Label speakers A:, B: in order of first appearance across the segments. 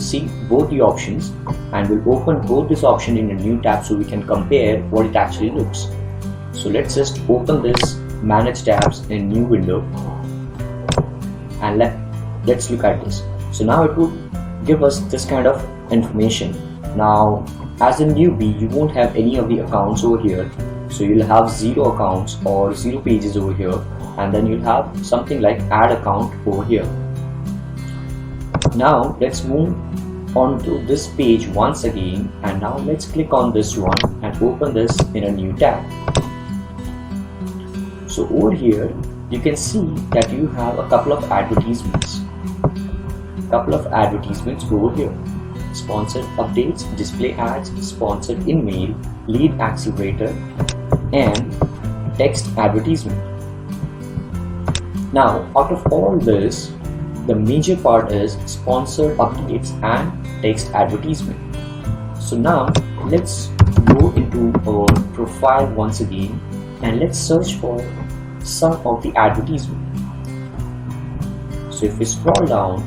A: see both the options, and we'll open both this option in a new tab so we can compare what it actually looks. So let's just open this manage tabs in new window, and let's look at this. So now it would give us this kind of information. Now as a newbie, you won't have any of the accounts over here, so you'll have 0 accounts or 0 pages over here, and then you'll have something like add account over here. Now let's move on to this page once again, and now let's click on this one and open this in a new tab. So over here you can see that you have a couple of advertisements over here: sponsored updates, display ads, sponsored in-mail, lead accelerator, and text advertisement. Now out of all this, the major part is sponsored updates and text advertisement. So now let's go into our profile once again, and let's search for some of the advertisement. So if we scroll down,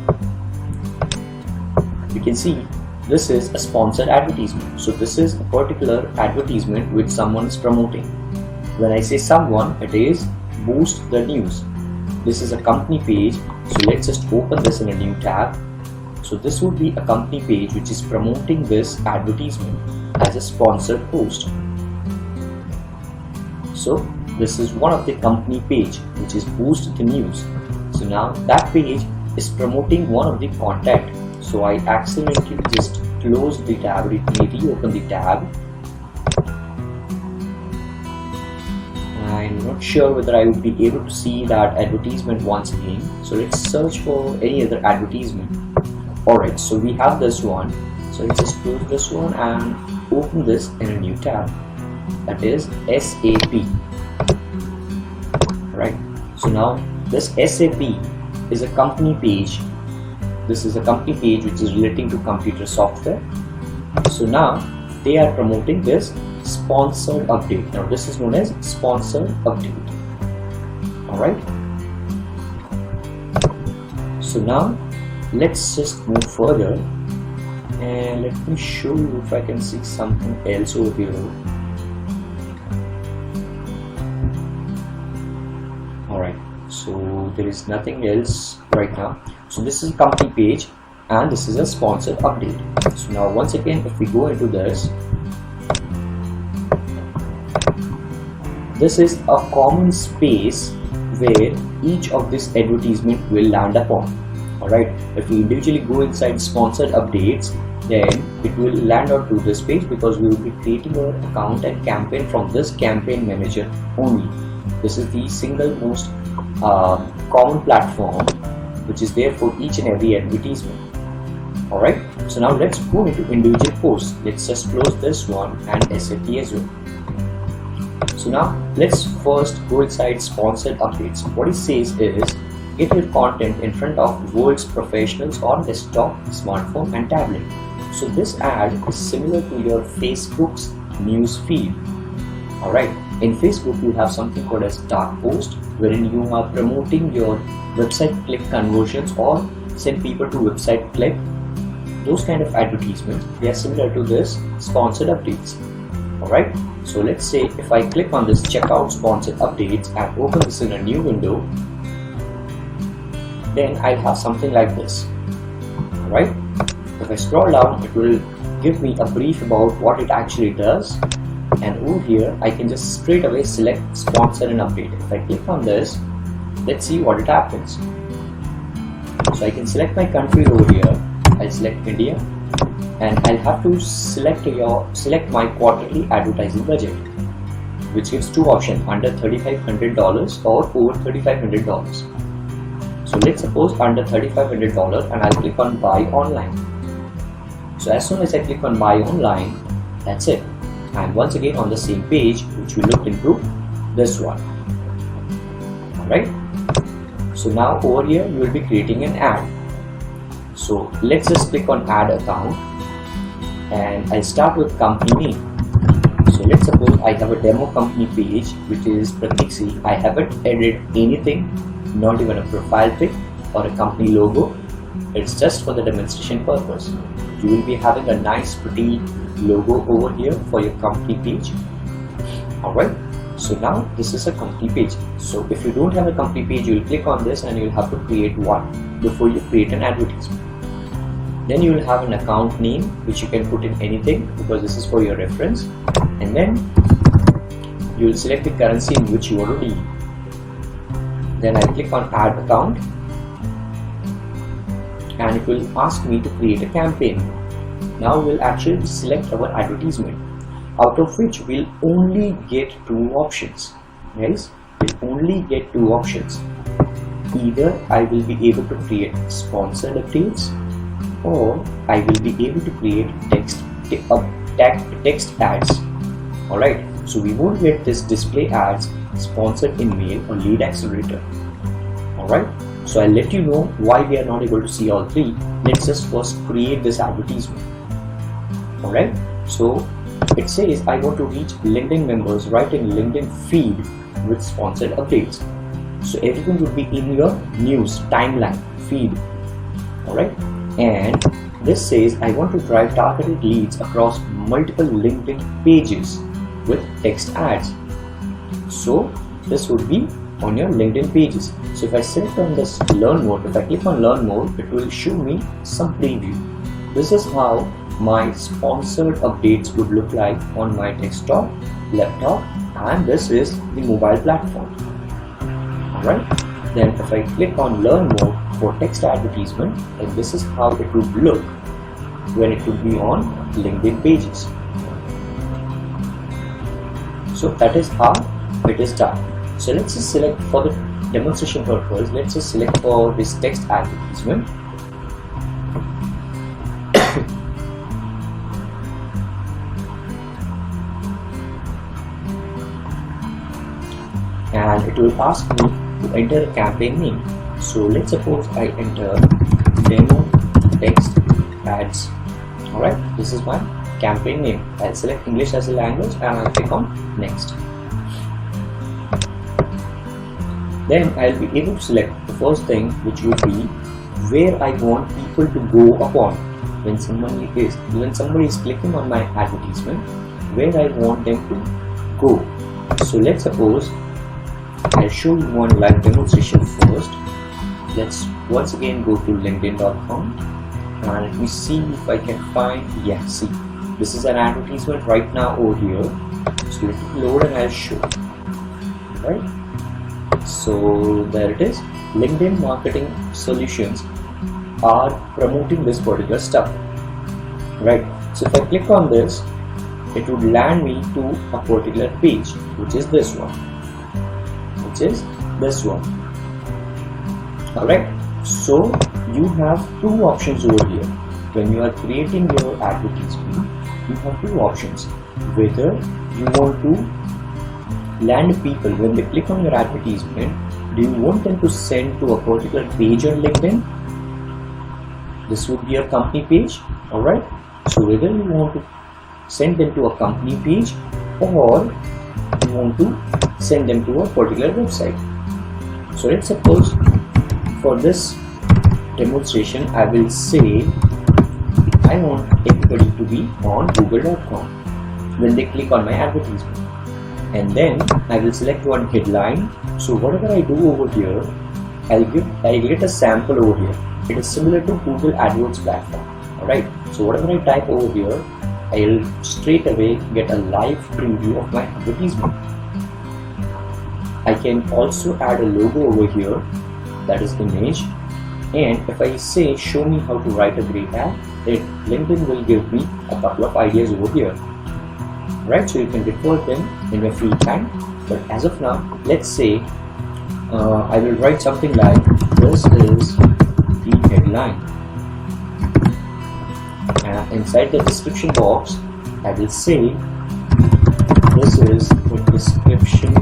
A: you can see this is a sponsored advertisement. So this is a particular advertisement which someone is promoting. When I say someone, it is Boost the News. This is a company page, so let's just open this in a new tab. So this would be a company page which is promoting this advertisement as a sponsored post. So this is one of the company page which is Boost the News. So now that page is promoting one of the contact. So I accidentally just closed the tab, reopen the tab. I'm not sure whether I would be able to see that advertisement once again. So let's search for any other advertisement. Alright, so we have this one. So let's just close this one and open this in a new tab. That is SAP. Right. So now this SAP is a company page. This is a company page which is relating to computer software. So now they are promoting this sponsored update. Now this is known as sponsored update. Alright. So now let's just move further, and let me show you if I can see something else over here. Alright, so there is nothing else right now. So this is a company page, and this is a sponsored update. So now once again, if we go into this, this is a common space where each of this advertisement will land upon. Alright, if we individually go inside sponsored updates, then it will land onto this page because we will be creating our account and campaign from this campaign manager only. This is the single most common platform which is there for each and every advertisement. Alright, so now let's go into individual posts. Let's just close this one and SAP as well. So now let's first go inside sponsored updates. What it says is, get your content in front of world's professionals on desktop, smartphone and tablet. So this ad is similar to your Facebook's news feed. Alright, in Facebook you have something called as dark post, wherein you are promoting your website click conversions or send people to website click. Those kind of advertisements, they are similar to this sponsored updates. Alright, so let's say if I click on this checkout sponsored updates and open this in a new window, then I have something like this. Alright, if I scroll down, it will give me a brief about what it actually does, and over here I can just straight away select sponsor and update. If I click on this, let's see what it happens. So I can select my country over here. I'll select India, and I'll have to select my quarterly advertising budget, which gives two options: under $3,500 or over $3,500. So let's suppose under $3,500, and I'll click on buy online. So as soon as I click on buy online, that's it. I'm once again on the same page which we looked into this one. Alright, so now over here you will be creating an ad. So let's just click on add account, and I'll start with company name. So let's suppose I have a demo company page which is Pratik C. I haven't added anything, not even a profile pic or a company logo. It's just for the demonstration purpose. You will be having a nice pretty logo over here for your company page. Alright, so now this is a company page. So if you don't have a company page, you will click on this and you will have to create one before you create an advertisement. Then you will have an account name which you can put in anything because this is for your reference, and then you will select the currency in which you want to deal. Then I click on add account and it will ask me to create a campaign. Now we'll actually select our advertisement, out of which we'll only get two options. Guys, we'll only get two options. Either I will be able to create sponsored updates, or I will be able to create text ads. Alright, so we won't get this display ads, sponsored email or lead accelerator. Alright, so I'll let you know why we are not able to see all three. Let's just first create this advertisement. Alright, so it says I want to reach LinkedIn members right in LinkedIn feed with sponsored updates. So everything would be in your news timeline feed. Alright, and this says I want to drive targeted leads across multiple LinkedIn pages with text ads. So this would be on your LinkedIn pages. So if I select on this learn more, if I click on learn more, it will show me some preview. This is how my sponsored updates would look like on my desktop, laptop, and this is the mobile platform. Alright, then if I click on learn more for text advertisement, and this is how it would look when it would be on LinkedIn pages. So that is how it is done. So let's just select for the demonstration purpose, let's just select for this text advertisement. And it will ask me to enter a campaign name. So let's suppose I enter demo text ads. Alright, this is my campaign name. I'll select English as a language and I'll click on next. Then I'll be able to select the first thing, which would be where I want people to go upon when somebody is clicking on my advertisement, where I want them to go. So let's suppose I'll show you one live demonstration first. Let's once again go to linkedin.com and let me see if I can find, yeah, see, this is an advertisement right now over here. So let it load and I'll show. Right? So there it is. LinkedIn Marketing Solutions are promoting this particular stuff. Right? So if I click on this, it would land me to a particular page, which is this one. Alright, so you have two options over here. When you are creating your advertisement, you have two options. Whether you want to land people when they click on your advertisement, do you want them to send to a particular page on LinkedIn? This would be your company page. Alright, so whether you want to send them to a company page or you want to send them to a particular website. So let's suppose for this demonstration I will say I want everybody to be on google.com when they click on my advertisement, and then I will select one headline. So whatever I do over here, I'll get a sample over here. It is similar to Google AdWords platform. Alright, so whatever I type over here, I'll straight away get a live preview of my advertisement. I can also add a logo over here, that is image, and if I say show me how to write a great ad, LinkedIn will give me a couple of ideas over here. Right, so you can refer them in your free time, but as of now, let's say I will write something like this is the headline, and inside the description box I will say this is the description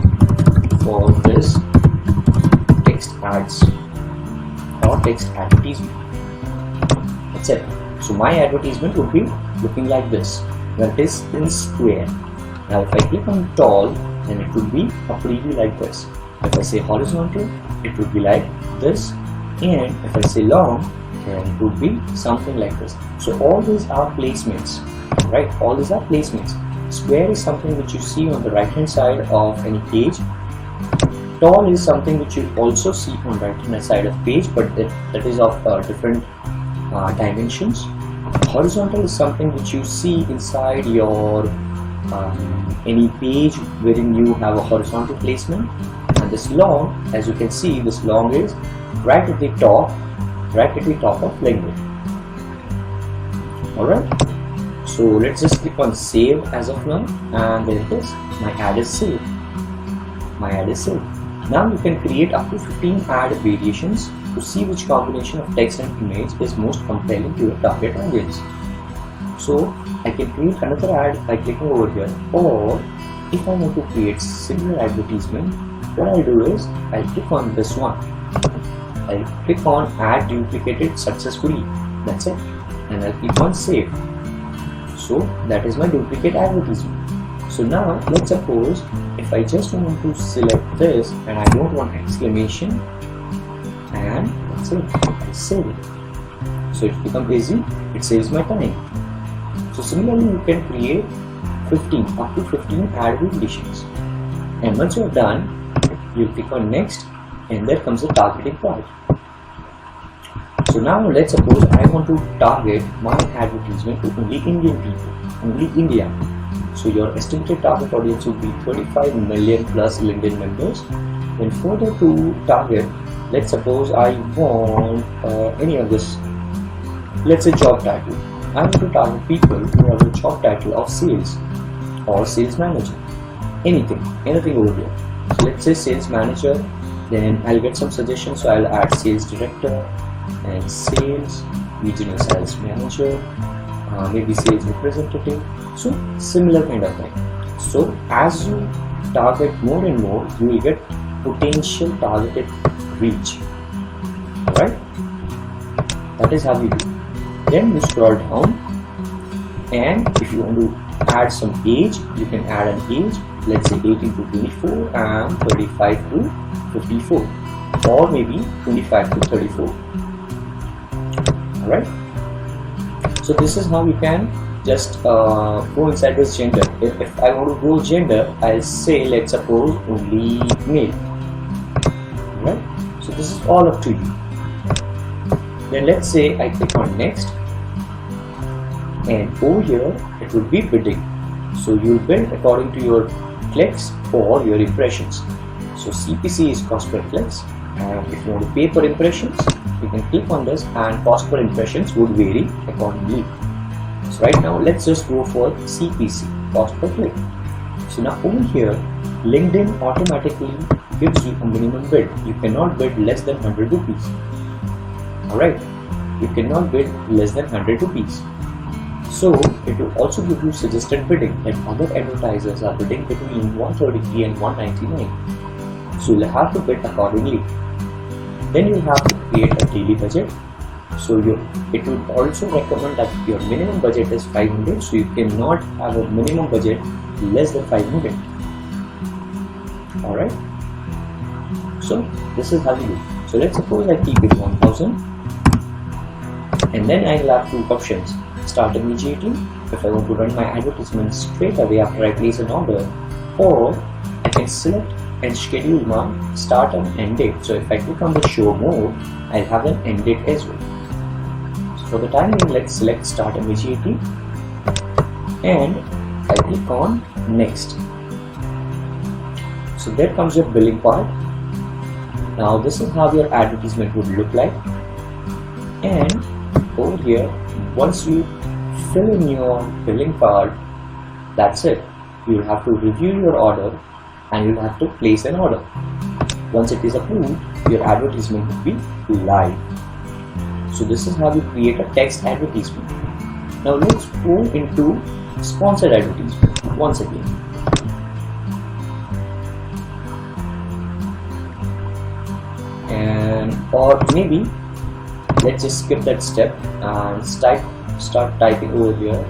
A: for this text ads or text advertisement. That's it. So my advertisement would be looking like this, when it is in square. Now if I click on tall, then it would be a preview like this. If I say horizontal, it would be like this, and if I say long, then it would be something like this. So all these are placements, right? All these are placements. Square is something which you see on the right hand side of any page. Tall is something which you also see on right hand side of page, but that is of different dimensions. Horizontal is something which you see inside your any page wherein you have a horizontal placement. And this long, as you can see, this long is right at the top of LinkedIn. Alright, so let's just click on save as of now, and there it is. My ad is saved. Now you can create up to 15 ad variations to see which combination of text and image is most compelling to your target audience. So I can create another ad by clicking over here, or if I want to create similar advertisement, what I'll do is I'll click on this one. I'll click on add duplicated successfully. That's it, and I'll click on save. So that is my duplicate advertisement. So now let's suppose if I just want to select this and I don't want exclamation, and that's it, I save it. So it becomes easy, it saves my time. So similarly you can create up to 15 ad variations, and once you're done, you click on next, and there comes the targeting part. So now let's suppose I want to target my advertisement to only Indian people, only India. So your estimated target audience would be 35 million plus LinkedIn members. Then further to target, let's suppose I want any of this, let's say job title. I want to target people who have a job title of sales or sales manager, anything over here. So let's say sales manager, then I'll get some suggestions. So I'll add sales director and sales, regional sales manager, maybe sales representative. So similar kind of thing. So as you target more and more, you will get potential targeted reach. Alright, that is how you do. Then you scroll down, and if you want to add some age, you can add an age, let's say 18 to 24 and 35 to 54, or maybe 25 to 34. Alright, so this is how you can just go inside this gender. If I want to go gender, I'll say let's suppose only male. Right? So this is all up to you. Then let's say I click on next, and over here it will be bidding. So you bid according to your clicks or your impressions. So CPC is cost per clicks, and if you want to pay per impressions, you can click on this, and cost per impressions would vary accordingly. So right now let's just go for CPC, cost per click. So now over here LinkedIn automatically gives you a minimum bid. You cannot bid less than 100 rupees. Alright, you cannot bid less than 100 rupees. So it will also give you suggested bidding, that other advertisers are bidding between 133 and 199. So you'll have to bid accordingly. Then you have to create a daily budget. So it will also recommend that your minimum budget is 500, so you cannot have a minimum budget less than 500. Alright, so this is how you do. So let's suppose I keep it 1000, and then I will have two options: start immediately if I want to run my advertisement straight away after I place an order, or I can select and schedule my start and end date. So if I click on the show more, I'll have an end date as well. For the time being, let's select start immediately, and I click on next. So there comes your billing part. Now this is how your advertisement would look like, and over here once you fill in your billing part, that's it. You'll have to review your order and you'll have to place an order. Once it is approved, your advertisement will be live. So this is how you create a text advertisement. Now let's go into sponsored advertisement once again. Or maybe let's just skip that step and start typing over here.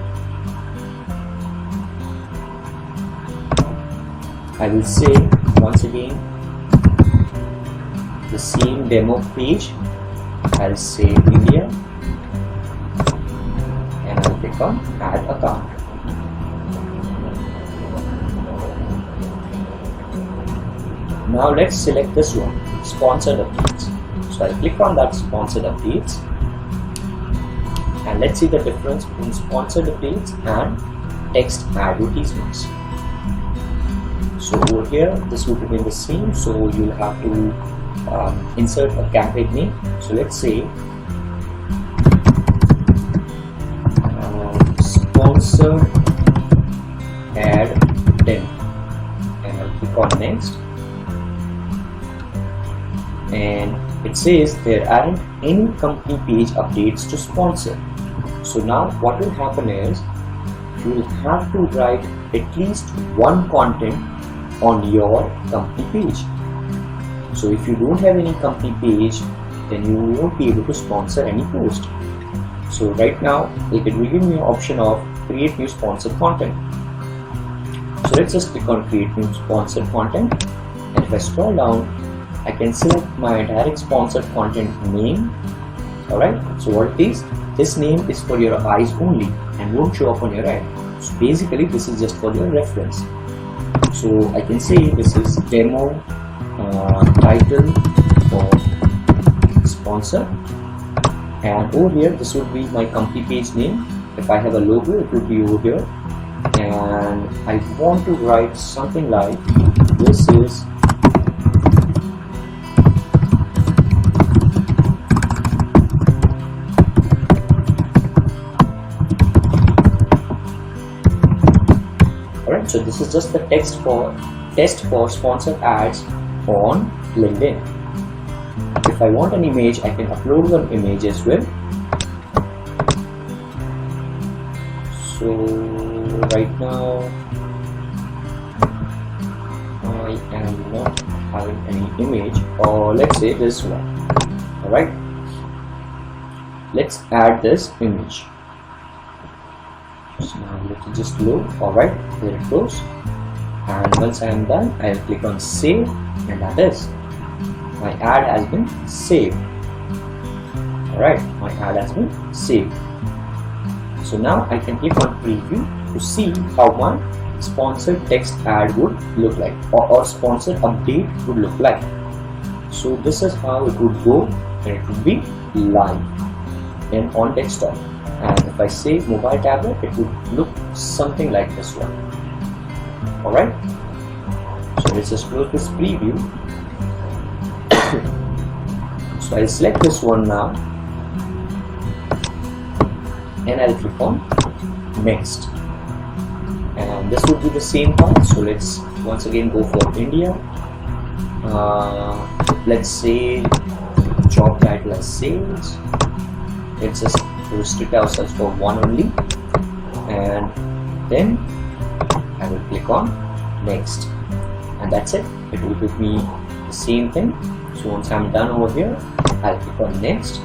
A: I will say once again the same demo page. I'll say India, and I'll click on add account. Now let's select this one, sponsored updates. So I'll click on that sponsored updates, and let's see the difference between sponsored updates and text advertisements. So over here, this would remain the same. So you'll have to insert a campaign name. So let's say sponsored ad 10, and I'll click on next. And it says there aren't any company page updates to sponsor. So now what will happen is you will have to write at least one content on your company page. So if you don't have any company page, then you won't be able to sponsor any post. So right now it will give me an option of create new sponsored content. So let's just click on create new sponsored content, and if I scroll down, I can select my direct sponsored content name. Alright, so what it is, this name is for your eyes only and won't show up on your end. So basically this is just for your reference. So I can say this is demo title for sponsor, and over here this would be my company page name. If I have a logo, it would be over here, and I want to write something like this is so this is just the test for sponsored ads on LinkedIn. If I want an image, I can upload an image as well. So right now I am not having any image, or let's say this one. Alright, let's add this image. So now let it just load. Alright, here it goes, and once I am done, I will click on save, and that is, my ad has been saved. Alright, my ad has been saved. So now I can click on preview to see how my sponsored text ad would look like, or sponsored update would look like. So this is how it would go, and it would be live and on desktop. And if I say mobile tablet, it would look something like this one. Alright, so let's just close this preview. So I'll select this one now, and I'll click on next, and this would be the same part. So let's once again go for India. Let's say job title as sales. Let's just restrict ourselves for one only, and then I will click on next, and that's it. It will give me the same thing. So once I'm done over here, I'll click on next,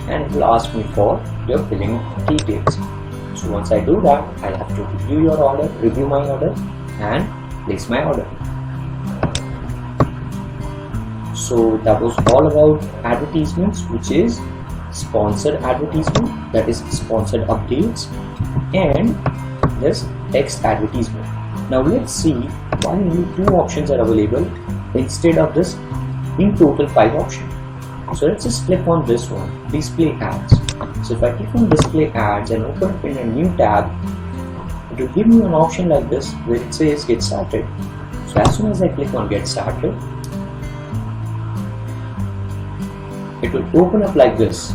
A: and it will ask me for your billing details. So once I do that, I'll have to review my order and place my order. So that was all about advertisements, which is sponsored advertisement, that is sponsored updates, and this text advertisement. Now let's see why only 2 options are available instead of this in total 5 options. So let's just click on this one, display ads. So if I click on display ads and open it in a new tab, it will give me an option like this where it says get started. So as soon as I click on get started, it will open up like this.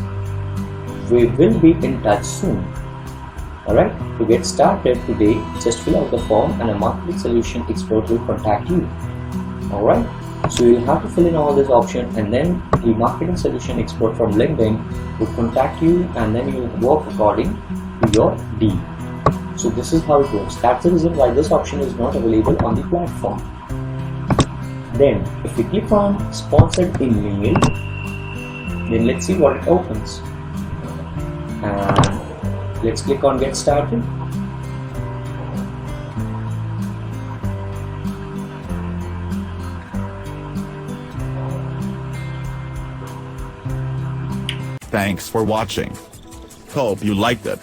A: We will be in touch soon. Alright, to get started today, just fill out the form and a marketing solution expert will contact you. Alright, so you'll have to fill in all this option, and then the marketing solution expert from LinkedIn will contact you, and then you will work according to your deal. So this is how it works. That's the reason why this option is not available on the platform. Then if we click on sponsored email, then let's see what it opens, and let's click on get started.
B: Thanks for watching. Hope you liked it.